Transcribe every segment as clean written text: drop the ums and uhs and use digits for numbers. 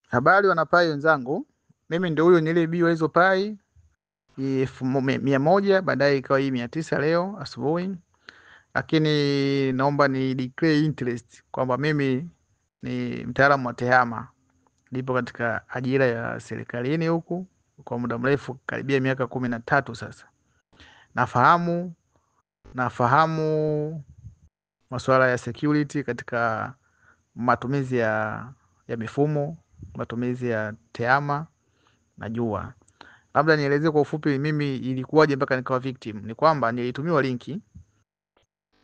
Habari wanapai wenzangu, mimi ndio huyo niliyebiwa hizo pai 100, baadaye ikawa hii 900 leo asubuhi, lakini naomba ni declare interest kwamba mimi ni mtaalamu wa tehama, nipo katika ajira ya serikalini huku kwa muda mrefu, karibia miaka 13 sasa. Nafahamu masuala ya security katika matumizi ya mifumo, matumizi ya tehama najua. Labda nieleze kwa ufupi mimi ilikuwaje mpaka nikawa victim. Ni kwamba nilitumiwa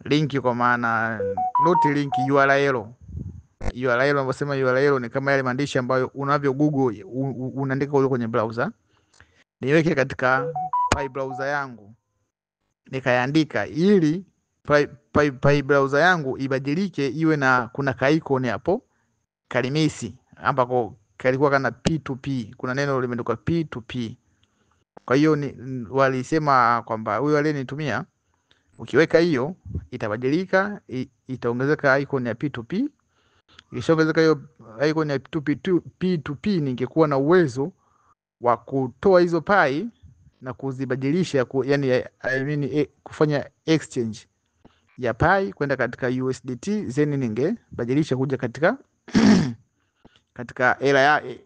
linki kwa maana not linki, URL. URL, unaposema URL ni kama yale maandishi ambayo unavyo Google unaandika kule kwenye browser. Niweke katika Pi browser yangu. Nikaandika ili Pi browser yangu ibadilike iwe na kuna ka icon hapo kalimisi ambako kalikuwa kana P2P. Kuna neno limeandikwa P2P. Kwa hiyo walisema kwamba huyo aliyenitumia ukiweka hiyo itabadilika, itaongezeka icon ya P2P. Ikishaongezeka hiyo icon ya P2P, ningekuwa na uwezo wa kutoa hizo pai na kuzibadilisha kufanya exchange ya pai kwenda katika USDT, then ningebadilisha kuja katika katika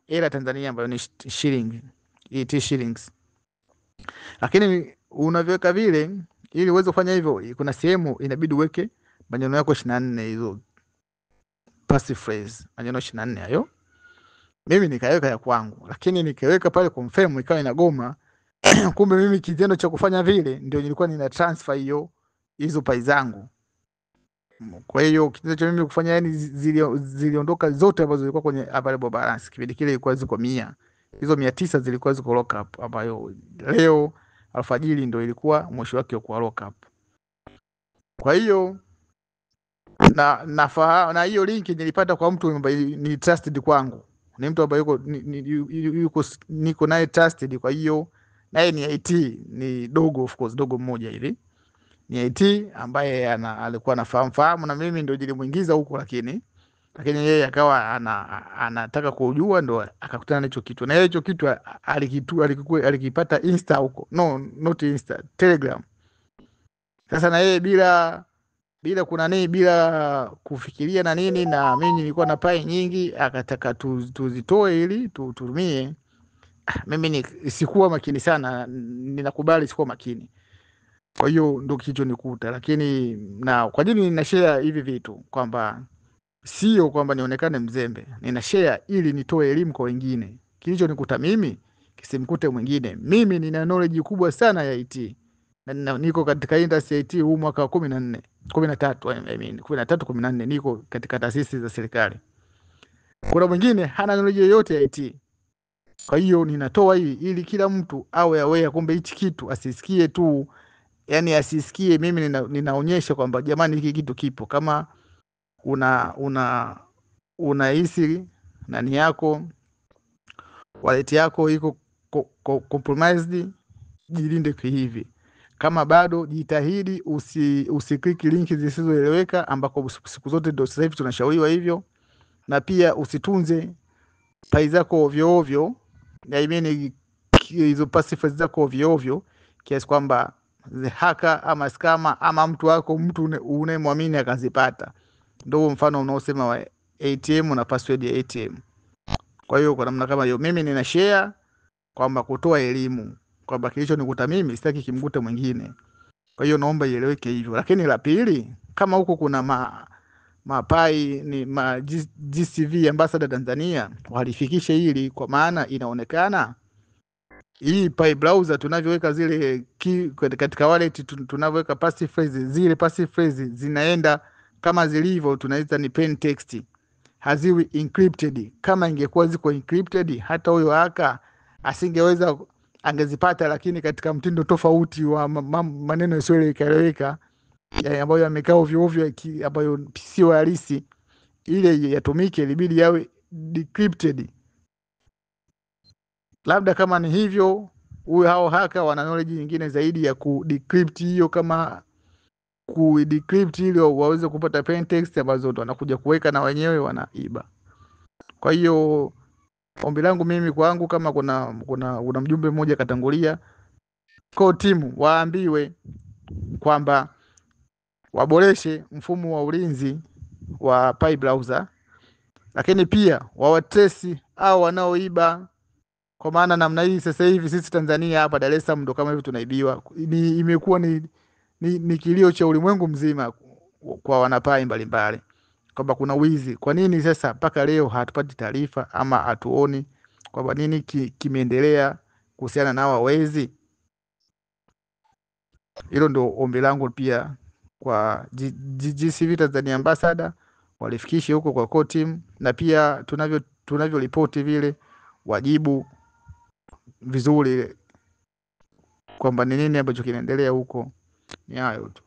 hela Tanzania ambayo ni shilling, ET shillings. Lakini unavyoweka vile, ili uweze kufanya hivyo, kuna sehemu inabidi uweke maneno yako 24, hizo passive phrase, maneno 24 hayo. Mimi nikaweka ya kwangu, lakini nikaweka pale confirm ikawa inagoma. Kumbe mimi kitendo cha kufanya vile ndio nilikuwa nina transfer hizo pai zangu. Kwa hiyo kitendo cha mimi kufanya, yani ziliondoka zote ambazo zilikuwa kwenye available balance. Kipindi kile ilikuwa ziko 100. Hizo 900 zilikuwa ziko lock up, ambayo leo alfajiri ndio ilikuwa mwisho wake wa kuwa lock up. Kwa hiyo na hiyo link nilipata kwa mtu ambaye ni trusted kwangu. Ni mtu ambaye niko naye trusted, kwa hiyo naye ni IT, ni dogo, of course dogo mmoja hivi. Ni IT ambaye alikuwa anafahamu na mimi ndio nilimuingiza huko, lakini yeye akawa anataka kujua, ndo akakutana na hicho kitu, na hicho kitu alikipata Insta huko, no not Insta, Telegram. Sasa na yeye bila kufikiria na nini, na mimi nilikuwa na pai nyingi, akataka tuzitoe ili tutumie. Mimi sikuwa makini sana, ninakubali sikuwa makini. Kwa hiyo ndio kilichonikuta, lakini na kwa nini nina share hivi vitu, kwamba sio kwamba nionekane mzembe, nina share ili nitoe elimu kwa wengine. Kilichonikuta mimi kisimkute mwingine. Mimi nina knowledge kubwa sana ya IT, na niko katika industry ya IT huu mwaka wa 13 14 niko katika taasisi za serikali. Kuna mwingine hana knowledge yoyote ya IT. Kwa hiyo ninatoa hii ili kila mtu awe aware, kumbe hichi kitu asisikie tu, yani asisikie mimi ninaonyesha kwamba jamani hiki kitu kipo. Kama unahisi nani yako, wallet yako iko compromised, jilinde hivi. Kama bado, jitahidi usiklik linki zisizoeleweka, ambako siku zote ndio sasa hivi tunashauriwa hivyo. Na pia usitunze pai zako ovyo ovyo, I mean hizo passive zako ovyo ovyo, kiasi kwamba the hacker ama scammer ama mtu unayemwamini akazipata. Ndio mfano unaosema wa ATM na password ya ATM. Kwa hiyo kwa namna kama hiyo, mimi nina share kwamba kutoa elimu kwamba kilicho nikuta mimi sitaki kimkute mwingine. Kwa hiyo naomba ieleweke hivyo. Lakini la pili, kama huko kuna mapai ni GCV ambassador Tanzania, walifikishe hili, kwa maana inaonekana hii Pi browser tunavyoweka zile katika wallet, tunavyoweka passive phrase, zile passive phrase zinaenda kama zilivyo, tunaita ni plain text, haziwi encrypted. Kama ingekuwa ziko encrypted, hata huyo haka asingeweza, angezipata, lakini katika mtindo tofauti wa maneno yasiyoeleweka ambayo yamekaa ovyo ovyo, ambayo sio halisi, ile yatumike ilibidi yawe decrypted. Labda kama ni hivyo, hao haka wana knowledge nyingine zaidi ya kudecrypt hiyo, kama kudecrypt ili waweze kupata plain text ambazo ndo wanakuja kuweka na wenyewe wanaiba. Kwa hiyo ombi langu mimi kwangu, kama kuna mjumbe mmoja katangulia, kwa timu waambiwe kwamba waboreshe mfumo wa ulinzi wa Pi browser, lakini pia wawatresi au wanaoiba, kwa maana namna hii sasa hivi sisi Tanzania hapa Dar es Salaam ndo kama hivi tunaibiwa. Imekuwa ni kilio cha ulimwengu mzima kwa wanapai mbalimbali kwamba kuna wizi. Kwa nini sasa mpaka leo hatupati taarifa ama hatuoni kwamba nini kimeendelea kuhusiana na hawa wezi? Hilo ndo ombi langu pia kwa GCV Tanzania Ambassador, walifikishe huko kwa core team, na pia tunavyo ripoti vile wajibu vizuri kwamba ni nini ambacho kinaendelea huko. Ni hayo tu.